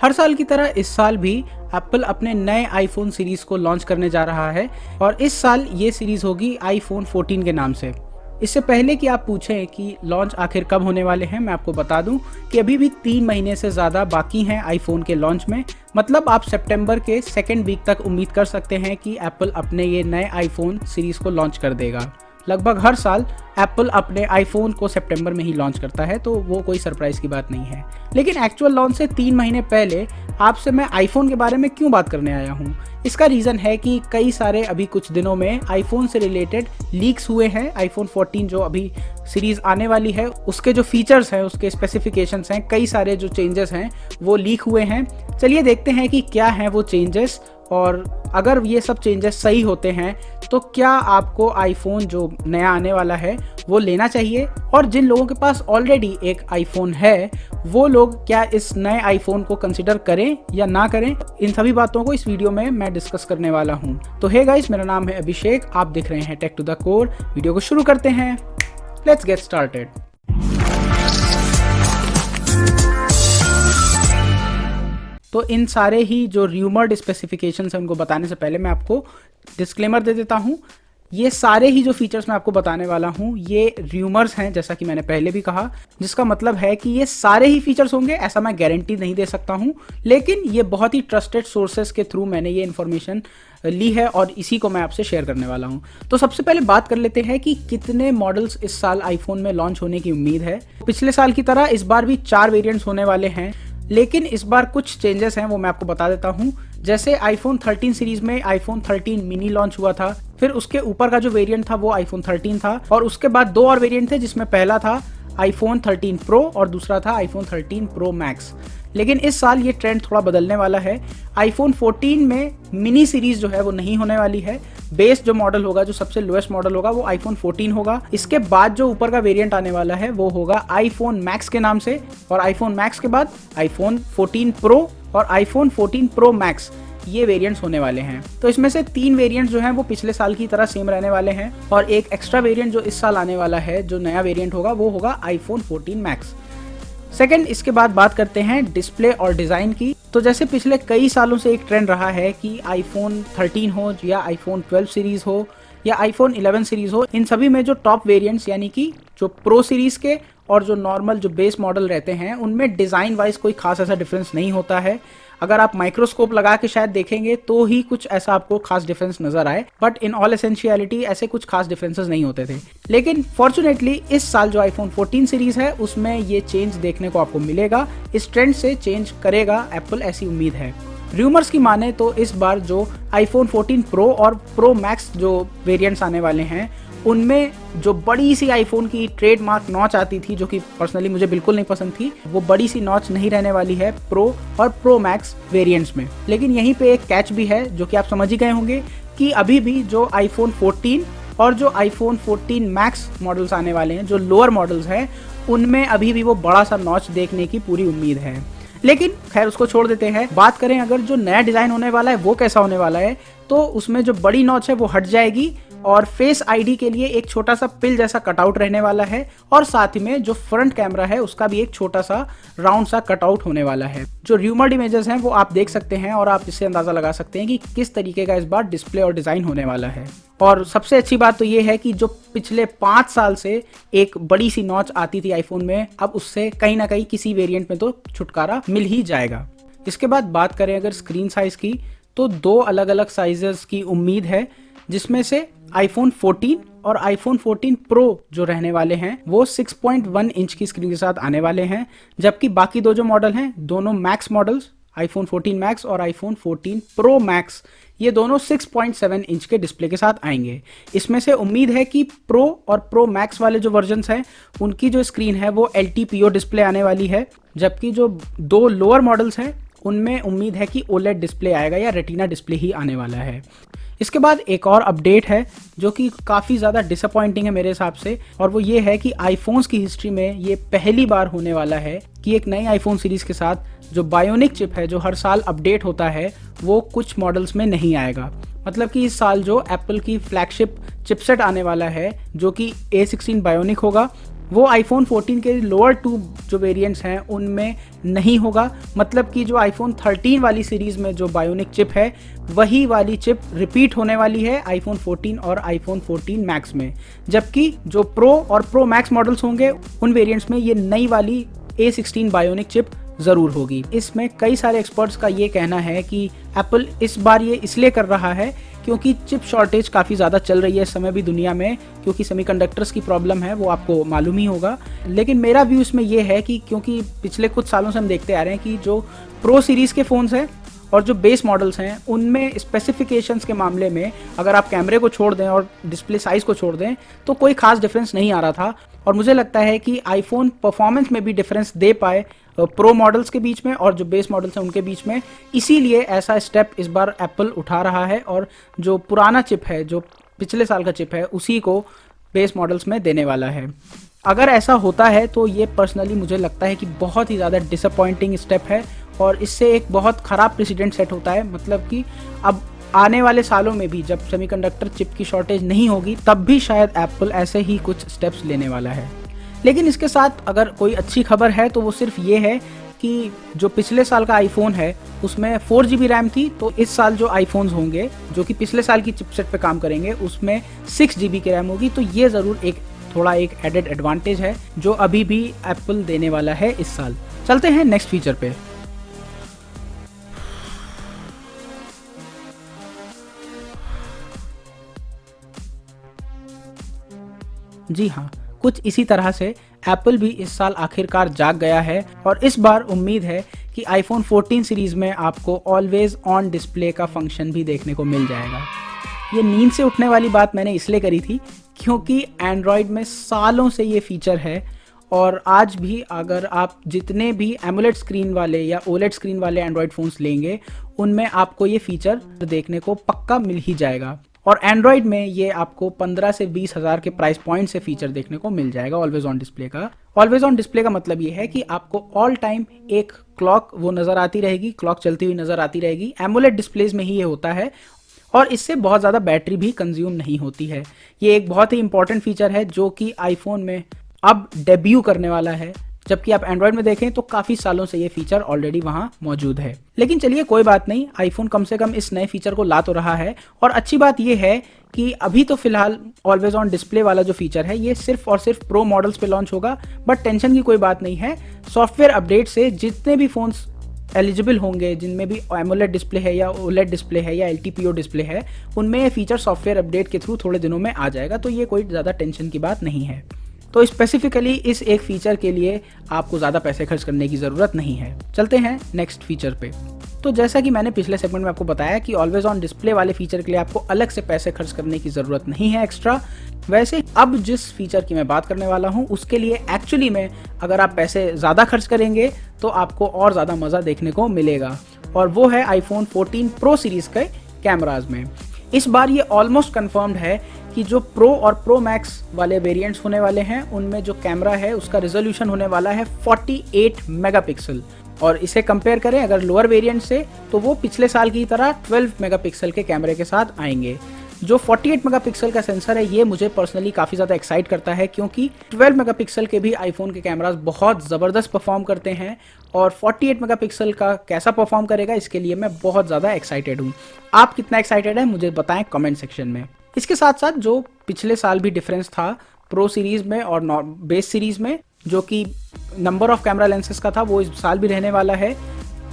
हर साल की तरह इस साल भी एप्पल अपने नए आईफोन सीरीज को लॉन्च करने जा रहा है और इस साल ये सीरीज होगी आईफोन 14 के नाम से। इससे पहले कि आप पूछें कि लॉन्च आखिर कब होने वाले हैं, मैं आपको बता दूं कि अभी भी 3 महीने से ज़्यादा बाकी हैं आईफोन के लॉन्च में। मतलब आप सितंबर के सेकेंड वीक तक उम्मीद कर सकते हैं कि एप्पल अपने ये नए आईफोन सीरीज़ को लॉन्च कर देगा। लगभग हर साल एप्पल अपने आईफोन को सितंबर में ही लॉन्च करता है, तो वो कोई सरप्राइज़ की बात नहीं है। लेकिन एक्चुअल लॉन्च से 3 महीने पहले आपसे मैं आईफोन के बारे में क्यों बात करने आया हूँ। इसका रीज़न है कि कई सारे अभी कुछ दिनों में आईफोन से रिलेटेड लीक्स हुए हैं। आईफोन 14 जो अभी सीरीज़ आने वाली है उसके जो फीचर्स हैं, उसके स्पेसिफिकेशंस हैं, कई सारे जो चेंजेस हैं वो लीक हुए हैं। चलिए देखते हैं कि क्या हैं वो चेंजेस, और अगर ये सब चेंजेस सही होते हैं तो क्या आपको आईफोन जो नया आने वाला है वो लेना चाहिए, और जिन लोगों के पास ऑलरेडी एक आईफोन है वो लोग क्या इस नए आईफोन को कंसिडर करें या ना करें। इन सभी बातों को इस वीडियो में मैं डिस्कस करने वाला हूं। तो हे गाइस, मेरा नाम है अभिषेक, आप देख रहे हैं tech to the core. Video को शुरू करते हैं, लेट्स गेट स्टार्टेड। तो इन सारे ही जो र्यूमर्ड स्पेसिफिकेशंस हैं उनको बताने से पहले मैं आपको डिस्क्लेमर दे देता हूँ। ये सारे ही जो फीचर्स मैं आपको बताने वाला हूँ ये र्यूमर्स हैं, जैसा कि मैंने पहले भी कहा, जिसका मतलब है कि ये सारे ही फीचर्स होंगे ऐसा मैं गारंटी नहीं दे सकता हूँ। लेकिन ये बहुत ही ट्रस्टेड सोर्सेज के थ्रू मैंने ये इन्फॉर्मेशन ली है और इसी को मैं आपसे शेयर करने वाला हूँ। तो सबसे पहले बात कर लेते हैं कि कितने मॉडल्स इस साल आईफोन में लॉन्च होने की उम्मीद है। पिछले साल की तरह इस बार भी 4 वेरियंट्स होने वाले हैं, लेकिन इस बार कुछ चेंजेस हैं वो मैं आपको बता देता हूं। जैसे आईफोन 13 सीरीज में आईफोन 13 मिनी लॉन्च हुआ था, फिर उसके ऊपर का जो वेरिएंट था वो आईफोन 13 था, और उसके बाद 2 और वेरिएंट थे जिसमें पहला था आईफोन 13 प्रो और दूसरा था आईफोन 13 प्रो मैक्स। लेकिन इस साल ये ट्रेंड थोड़ा बदलने वाला है। आईफोन 14 में मिनी सीरीज जो है वो नहीं होने वाली है। बेस जो मॉडल होगा, जो सबसे लोएस्ट मॉडल होगा, वो आईफोन 14 होगा। इसके बाद जो ऊपर का वेरिएंट आने वाला है वो होगा आईफोन मैक्स के नाम से, और आईफोन मैक्स के बाद आईफोन 14 प्रो और आईफोन 14 प्रो मैक्स, ये वेरिएंट्स होने वाले हैं। तो इसमें से 3 वेरिएंट्स जो हैं वो पिछले साल की तरह सेम रहने वाले हैं, और एक एक्स्ट्रा वेरिएंट जो इस साल आने वाला है, जो नया वेरिएंट होगा, वो होगा आईफोन 14 मैक्स। सेकंड, इसके बाद बात करते हैं डिस्प्ले और डिज़ाइन की। तो जैसे पिछले कई सालों से एक ट्रेंड रहा है कि आईफोन 13 हो या आईफोन 12 सीरीज़ हो या आईफोन 11 सीरीज़ हो, इन सभी में जो टॉप वेरिएंट्स यानी कि जो प्रो सीरीज़ के और जो नॉर्मल जो बेस मॉडल रहते हैं उनमें डिज़ाइन वाइज कोई खास ऐसा डिफरेंस नहीं होता है। अगर आप माइक्रोस्कोप लगा के शायद देखेंगे तो ही कुछ ऐसा आपको खास डिफरेंस नजर आए, बट इन ऑल एसेंशियलिटी ऐसे कुछ खास डिफरेंसेस नहीं होते थे। लेकिन फॉर्चुनेटली इस साल जो आईफोन 14 सीरीज है उसमें ये चेंज देखने को आपको मिलेगा। इस ट्रेंड से चेंज करेगा एप्पल, ऐसी उम्मीद है। र्यूमर्स की माने तो इस बार जो आईफोन 14 प्रो और प्रो मैक्स जो वेरिएंट्स आने वाले हैं उनमें जो बड़ी सी आईफोन की ट्रेडमार्क नॉच आती थी, जो कि पर्सनली मुझे बिल्कुल नहीं पसंद थी, वो बड़ी सी नॉच नहीं रहने वाली है प्रो और प्रो मैक्स वेरिएंट्स में। लेकिन यहीं पे एक कैच भी है जो कि आप समझ ही गए होंगे कि अभी भी जो आईफोन 14 और जो आईफोन 14 मैक्स मॉडल्स आने वाले हैं, जो लोअर मॉडल्स हैं, उनमें अभी भी वो बड़ा सा नॉच देखने की पूरी उम्मीद है। लेकिन खैर उसको छोड़ देते हैं। बात करें अगर जो नया डिज़ाइन होने वाला है वो कैसा होने वाला है, तो उसमें जो बड़ी नॉच है वो हट जाएगी और फेस आईडी के लिए एक छोटा सा पिल जैसा कटआउट रहने वाला है, और साथ ही में जो फ्रंट कैमरा है उसका भी एक छोटा सा राउंड सा कटआउट होने वाला है। जो र्यूमर्ड इमेजेस हैं वो आप देख सकते हैं और आप इससे अंदाजा लगा सकते हैं कि किस तरीके का इस बार डिस्प्ले और डिज़ाइन होने वाला है। और सबसे अच्छी बात तो ये है कि जो पिछले 5 साल से एक बड़ी सी नॉच आती थी आईफोन में, अब उससे कहीं ना कहीं किसी वेरिएंट में तो छुटकारा मिल ही जाएगा। इसके बाद बात करें अगर स्क्रीन साइज की, तो 2 अलग अलग साइजेस की उम्मीद है, जिसमें से आईफोन 14 और आईफोन 14 प्रो जो रहने वाले हैं वो 6.1 इंच की स्क्रीन के साथ आने वाले हैं, जबकि बाकी 2 जो मॉडल हैं, दोनों मैक्स मॉडल्स आईफोन 14 मैक्स और आईफोन 14 प्रो मैक्स, ये दोनों 6.7 इंच के डिस्प्ले के साथ आएंगे। इसमें से उम्मीद है कि प्रो और प्रो मैक्स वाले जो वर्जन्स हैं उनकी जो स्क्रीन है वो LTPO डिस्प्ले आने वाली है, जबकि जो 2 लोअर मॉडल्स हैं उनमें उम्मीद है कि OLED डिस्प्ले आएगा या रेटिना डिस्प्ले ही आने वाला है। इसके बाद एक और अपडेट है जो कि काफ़ी ज़्यादा डिसअपॉइंटिंग है मेरे हिसाब से, और वो ये है कि आईफोन्स की हिस्ट्री में ये पहली बार होने वाला है कि एक नई आईफोन सीरीज़ के साथ जो बायोनिक चिप है, जो हर साल अपडेट होता है, वो कुछ मॉडल्स में नहीं आएगा। मतलब कि इस साल जो एप्पल की फ्लैगशिप चिपसेट आने वाला है जो कि A16 बायोनिक होगा, वो आईफोन 14 के लोअर 2 जो वेरिएंट्स हैं उनमें नहीं होगा। मतलब कि जो आईफोन 13 वाली सीरीज़ में जो बायोनिक चिप है वही वाली चिप रिपीट होने वाली है आईफोन 14 और आईफोन 14 मैक्स में, जबकि जो प्रो और प्रो मैक्स मॉडल्स होंगे उन वेरिएंट्स में ये नई वाली A16 बायोनिक चिप ज़रूर होगी। इसमें कई सारे एक्सपर्ट्स का ये कहना है कि एप्पल इस बार ये इसलिए कर रहा है क्योंकि चिप शॉर्टेज काफ़ी ज़्यादा चल रही है इस समय भी दुनिया में, क्योंकि सेमीकंडक्टर्स की प्रॉब्लम है, वो आपको मालूम ही होगा। लेकिन मेरा व्यू इसमें ये है कि क्योंकि पिछले कुछ सालों से हम देखते आ रहे हैं कि जो प्रो सीरीज़ के फ़ोन्स हैं और जो बेस मॉडल्स हैं उनमें स्पेसिफिकेशंस के मामले में अगर आप कैमरे को छोड़ दें और डिस्प्ले साइज़ को छोड़ दें तो कोई खास डिफरेंस नहीं आ रहा था। और मुझे लगता है कि आईफोन परफॉर्मेंस में भी डिफरेंस दे पाए प्रो मॉडल्स के बीच में और जो बेस मॉडल्स हैं उनके बीच में, इसीलिए ऐसा स्टेप इस बार एप्पल उठा रहा है और जो पुराना चिप है, जो पिछले साल का चिप है, उसी को बेस मॉडल्स में देने वाला है। अगर ऐसा होता है तो ये पर्सनली मुझे लगता है कि बहुत ही ज़्यादा डिसअपॉइंटिंग स्टेप है और इससे एक बहुत ख़राब प्रेसिडेंट सेट होता है। मतलब कि अब आने वाले सालों में भी जब सेमीकंडक्टर चिप की शॉर्टेज नहीं होगी तब भी शायद एप्पल ऐसे ही कुछ स्टेप्स लेने वाला है। लेकिन इसके साथ अगर कोई अच्छी खबर है तो वो सिर्फ ये है कि जो पिछले साल का आईफोन है उसमें 4GB रैम थी, तो इस साल जो आईफोन्स होंगे जो कि पिछले साल की चिपसेट पे काम करेंगे उसमें 6GB की रैम होगी। तो ये ज़रूर एक थोड़ा एक एडेड एडवांटेज है जो अभी भी एप्पल देने वाला है इस साल। चलते हैं नेक्स्ट फीचर पे। जी हाँ, कुछ इसी तरह से एप्पल भी इस साल आखिरकार जाग गया है और इस बार उम्मीद है कि आईफोन 14 सीरीज में आपको ऑलवेज ऑन डिस्प्ले का फंक्शन भी देखने को मिल जाएगा। ये नींद से उठने वाली बात मैंने इसलिए करी थी क्योंकि एंड्रॉयड में सालों से ये फीचर है और आज भी अगर आप जितने भी एमोलेड स्क्रीन वाले या ओलेड स्क्रीन वाले एंड्रॉयड फ़ोन्स लेंगे उनमें आपको ये फीचर देखने को पक्का मिल ही जाएगा। और एंड्रॉयड में ये आपको 15 से 20 हज़ार के प्राइस पॉइंट से फीचर देखने को मिल जाएगा ऑलवेज ऑन डिस्प्ले का। ऑलवेज ऑन डिस्प्ले का मतलब ये है कि आपको ऑल टाइम एक क्लॉक वो नज़र आती रहेगी, क्लॉक चलती हुई नज़र आती रहेगी। एमोलेड डिस्प्लेज में ही ये होता है और इससे बहुत ज़्यादा बैटरी भी कंज्यूम नहीं होती है। ये एक बहुत ही इंपॉर्टेंट फीचर है जो कि आईफोन में अब डेब्यू करने वाला है, जबकि आप एंड्रॉयड में देखें तो काफ़ी सालों से ये फीचर ऑलरेडी वहाँ मौजूद है। लेकिन चलिए कोई बात नहीं, आईफोन कम से कम इस नए फीचर को ला तो रहा है। और अच्छी बात ये है कि अभी तो फिलहाल ऑलवेज ऑन डिस्प्ले वाला जो फीचर है ये सिर्फ और सिर्फ प्रो मॉडल्स पे लॉन्च होगा, बट टेंशन की कोई बात नहीं है। सॉफ्टवेयर अपडेट से जितने भी फ़ोन्स एलिजिबल होंगे जिनमें भी एमोलेड डिस्प्ले है या ओलेड डिस्प्ले है या LTPO डिस्प्ले है, उनमें ये फीचर सॉफ्टवेयर अपडेट के थ्रू थोड़े दिनों में आ जाएगा, तो ये कोई ज़्यादा टेंशन की बात नहीं है। तो स्पेसिफिकली इस एक फीचर के लिए आपको ज़्यादा पैसे खर्च करने की ज़रूरत नहीं है। चलते हैं नेक्स्ट फीचर पे। तो जैसा कि मैंने पिछले सेगमेंट में आपको बताया कि ऑलवेज ऑन डिस्प्ले वाले फीचर के लिए आपको अलग से पैसे खर्च करने की ज़रूरत नहीं है एक्स्ट्रा। वैसे अब जिस फीचर की मैं बात करने वाला हूँ उसके लिए एक्चुअली में अगर आप पैसे ज़्यादा खर्च करेंगे तो आपको और ज़्यादा मज़ा देखने को मिलेगा, और वो है आईफोन 14 प्रो सीरीज़ के कैमराज में। इस बार ये ऑलमोस्ट कन्फर्म्ड है कि जो प्रो और प्रो मैक्स वाले वेरिएंट्स होने वाले हैं उनमें जो कैमरा है उसका रेजोल्यूशन होने वाला है 48 मेगापिक्सल, और इसे कंपेयर करें अगर लोअर वेरिएंट से तो वो पिछले साल की तरह 12 मेगापिक्सल के कैमरे के साथ आएंगे। जो 48 मेगापिक्सल का सेंसर है ये मुझे पर्सनली काफ़ी ज़्यादा एक्साइट करता है क्योंकि 12 मेगापिक्सल के भी आईफोन के कैमरास बहुत ज़बरदस्त परफॉर्म करते हैं, और 48 मेगापिक्सल का कैसा परफॉर्म करेगा इसके लिए मैं बहुत ज़्यादा एक्साइटेड हूँ। आप कितना एक्साइटेड है मुझे बताएं कमेंट सेक्शन में। इसके साथ साथ जो पिछले साल भी डिफरेंस था प्रो सीरीज़ में और बेस सीरीज़ में जो कि नंबर ऑफ कैमरा लेंसेज का था, वो इस साल भी रहने वाला है।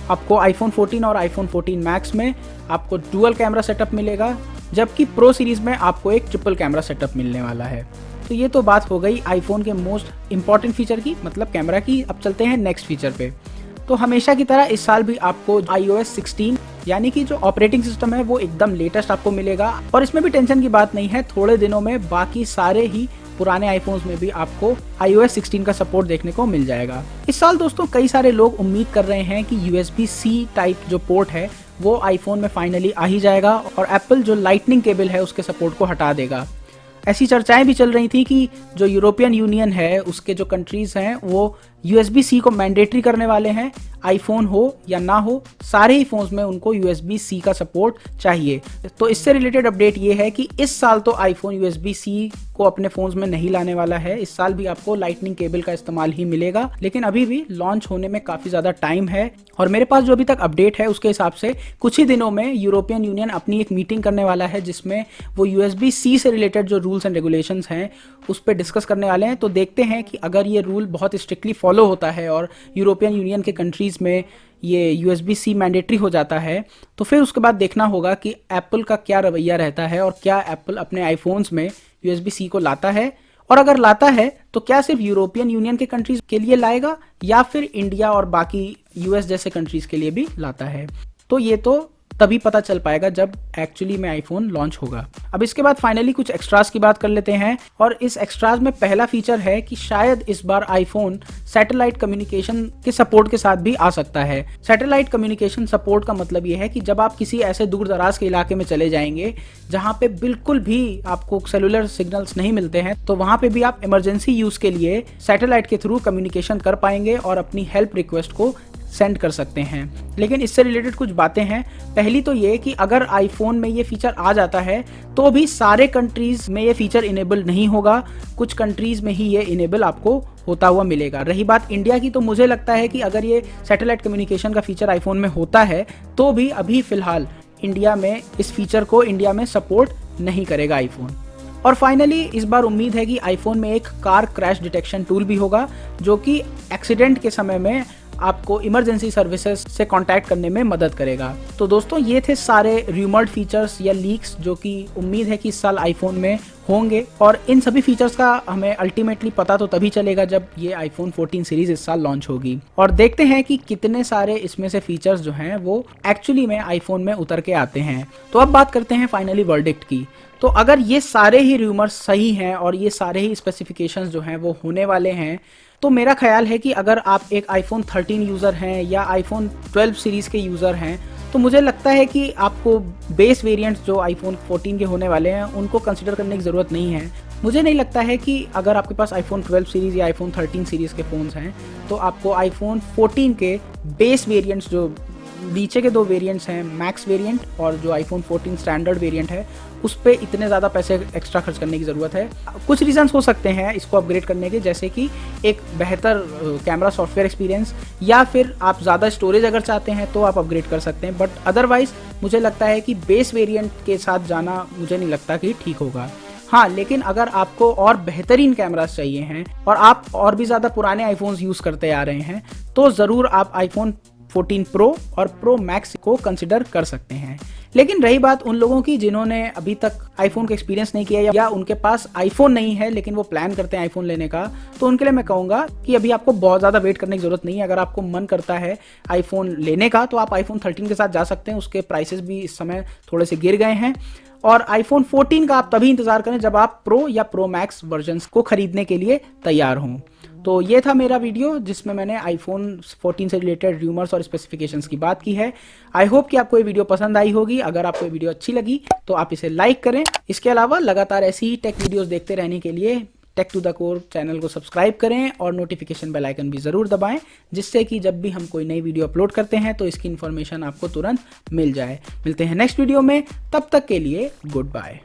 आपको आईफोन 14 और आईफोन 14 मैक्स में आपको डुअल कैमरा सेटअप मिलेगा, जबकि प्रो सीरीज़ में आपको एक ट्रिपल कैमरा सेटअप मिलने वाला है। तो ये तो बात हो गई आईफोन के मोस्ट इंपॉर्टेंट फीचर की, मतलब कैमरा की। अब चलते हैं नेक्स्ट फीचर पे। तो हमेशा की तरह इस साल भी आपको iOS 16 यानी कि जो ऑपरेटिंग सिस्टम है वो एकदम लेटेस्ट आपको मिलेगा, और इसमें भी टेंशन की बात नहीं है, थोड़े दिनों में बाकी सारे ही पुराने आईफोन्स में भी आपको iOS 16 का सपोर्ट देखने को मिल जाएगा। इस साल दोस्तों कई सारे लोग उम्मीद कर रहे हैं कि USB-C टाइप जो पोर्ट है वो आईफोन में फाइनली आ ही जाएगा और एप्पल जो लाइटनिंग केबल है उसके सपोर्ट को हटा देगा। ऐसी चर्चाएं भी चल रही थी कि जो यूरोपियन यूनियन है उसके जो कंट्रीज़ हैं वो USB-C को मैंडेटरी करने वाले हैं, आईफोन हो या ना हो, सारे ही फोन्स में उनको USB-C का सपोर्ट चाहिए। तो इससे रिलेटेड अपडेट ये है कि इस साल तो आईफोन USB-C को अपने फोन्स में नहीं लाने वाला है। इस साल भी आपको लाइटनिंग केबल का इस्तेमाल ही मिलेगा, लेकिन अभी भी लॉन्च होने में काफ़ी ज़्यादा टाइम है। और मेरे पास जो अभी तक अपडेट है उसके हिसाब से कुछ ही दिनों में यूरोपियन यूनियन अपनी एक मीटिंग करने वाला है, जिसमें वो USB-C से रिलेटेड जो रूल्स एंड रेगुलेशंस हैं उस पर डिस्कस करने वाले हैं। तो देखते हैं कि अगर ये रूल बहुत स्ट्रिक्टली फॉलो होता है और यूरोपियन यूनियन के कंट्रीज़ में ये USB-C मैंडेटरी हो जाता है, तो फिर उसके बाद देखना होगा कि एप्पल का क्या रवैया रहता है और क्या एप्पल अपने आईफोन्स में USB-C को लाता है, और अगर लाता है तो क्या सिर्फ यूरोपियन यूनियन के कंट्रीज के लिए लाएगा या फिर इंडिया और बाकी US जैसे कंट्रीज के लिए भी लाता है। तो ये तो तभी पता चल पाएगा जब एक्चुअली में आईफोन लॉन्च होगा। अब इसके बाद फाइनली कुछ एक्स्ट्रास की बात कर लेते हैं, और इस एक्स्ट्रास में पहला फीचर है कि शायद इस बार आईफोन सैटेलाइट कम्युनिकेशन के सपोर्ट के साथ भी आ सकता है। सैटेलाइट कम्युनिकेशन सपोर्ट का मतलब ये है कि जब आप किसी ऐसे दूर दराज के इलाके में चले जाएंगे जहां पे बिल्कुल भी आपको सेलुलर सिग्नल्स नहीं मिलते हैं, तो वहां पे भी आप इमरजेंसी यूज के लिए सैटेलाइट के थ्रू कम्युनिकेशन कर पाएंगे और अपनी हेल्प रिक्वेस्ट को सेंड कर सकते हैं। लेकिन इससे रिलेटेड कुछ बातें हैं। पहली तो ये कि अगर आईफोन में ये फीचर आ जाता है तो भी सारे कंट्रीज में ये फीचर इनेबल नहीं होगा, कुछ कंट्रीज में ही ये इनेबल आपको होता हुआ मिलेगा। रही बात इंडिया की, तो मुझे लगता है कि अगर ये सैटेलाइट कम्युनिकेशन का फीचर आईफोन में होता है तो भी अभी फिलहाल इंडिया में इस फीचर को इंडिया में सपोर्ट नहीं करेगा आईफोन। और फाइनली इस बार उम्मीद है कि आईफोन में एक कार क्रैश डिटेक्शन टूल भी होगा, जो कि एक्सीडेंट के समय में आपको इमरजेंसी सर्विसेज से कांटेक्ट करने में मदद करेगा। तो दोस्तों ये थे सारे रूमर्ड फीचर्स या लीक्स जो कि उम्मीद है कि इस साल आईफोन में होंगे, और इन सभी फीचर्स का हमें अल्टीमेटली पता तो तभी चलेगा जब ये आईफोन 14 सीरीज इस साल लॉन्च होगी। और देखते हैं कि कितने सारे इसमें से फीचर्स जो हैं वो एक्चुअली में आईफोन में उतर के आते हैं। तो अब बात करते हैं फाइनली वर्डिक्ट की। तो अगर ये सारे ही रूमर्स सही हैं और ये सारे ही स्पेसिफिकेशंस जो हैं वो होने वाले हैं, तो मेरा ख्याल है कि अगर आप एक आईफोन 13 यूज़र हैं या आईफोन 12 सीरीज़ के यूज़र हैं, तो मुझे लगता है कि आपको बेस वेरिएंट्स जो आईफोन 14 के होने वाले हैं उनको कंसिडर करने की ज़रूरत नहीं है। मुझे नहीं लगता है कि अगर आपके पास आईफोन 12 सीरीज़ या आईफोन 13 सीरीज़ के फ़ोन्स हैं तो आपको आईफोन 14 के बेस वेरिएंट्स, जो नीचे के दो वेरिएंट्स हैं मैक्स वेरिएंट और जो आईफोन 14 स्टैंडर्ड वेरिएंट है, उस पर इतने ज़्यादा पैसे एक्स्ट्रा खर्च करने की ज़रूरत है। कुछ रीजंस हो सकते हैं इसको अपग्रेड करने के, जैसे कि एक बेहतर कैमरा सॉफ्टवेयर एक्सपीरियंस, या फिर आप ज़्यादा स्टोरेज अगर चाहते हैं तो आप अपग्रेड कर सकते हैं। बट अदरवाइज़ मुझे लगता है कि बेस वेरिएंट के साथ जाना मुझे नहीं लगता कि ठीक होगा। हाँ, लेकिन अगर आपको और बेहतरीन कैमरास चाहिए हैं और आप और भी ज़्यादा पुराने आईफोन्स यूज़ करते आ रहे हैं, तो ज़रूर आप आईफोन 14 प्रो और प्रो मैक्स को कंसिडर कर सकते हैं। लेकिन रही बात उन लोगों की जिन्होंने अभी तक आईफोन का एक्सपीरियंस नहीं किया या उनके पास आईफोन नहीं है लेकिन वो प्लान करते हैं आईफोन लेने का, तो उनके लिए मैं कहूँगा कि अभी आपको बहुत ज़्यादा वेट करने की ज़रूरत नहीं है। अगर आपको मन करता है आईफोन लेने का तो आप आईफोन 13 के साथ जा सकते हैं। उसके प्राइसेस भी इस समय थोड़े से गिर गए हैं। और आईफोन 14 का आप तभी इंतज़ार करें जब आप प्रो या प्रो मैक्स वर्जन्स को खरीदने के लिए तैयार हों। तो ये था मेरा वीडियो जिसमें मैंने आईफोन 14 से रिलेटेड रूमर्स और स्पेसिफिकेशंस की बात की है। आई होप कि आपको ये वीडियो पसंद आई होगी। अगर आपको ये वीडियो अच्छी लगी तो आप इसे लाइक करें। इसके अलावा लगातार ऐसी ही टेक वीडियोस देखते रहने के लिए tech to the core channel को सब्सक्राइब करें और नोटिफिकेशन बेल आइकन भी ज़रूर दबाएं, जिससे कि जब भी हम कोई नई वीडियो अपलोड करते हैं तो इसकी इन्फॉर्मेशन आपको तुरंत मिल जाए। मिलते हैं नेक्स्ट वीडियो में, तब तक के लिए गुड बाय।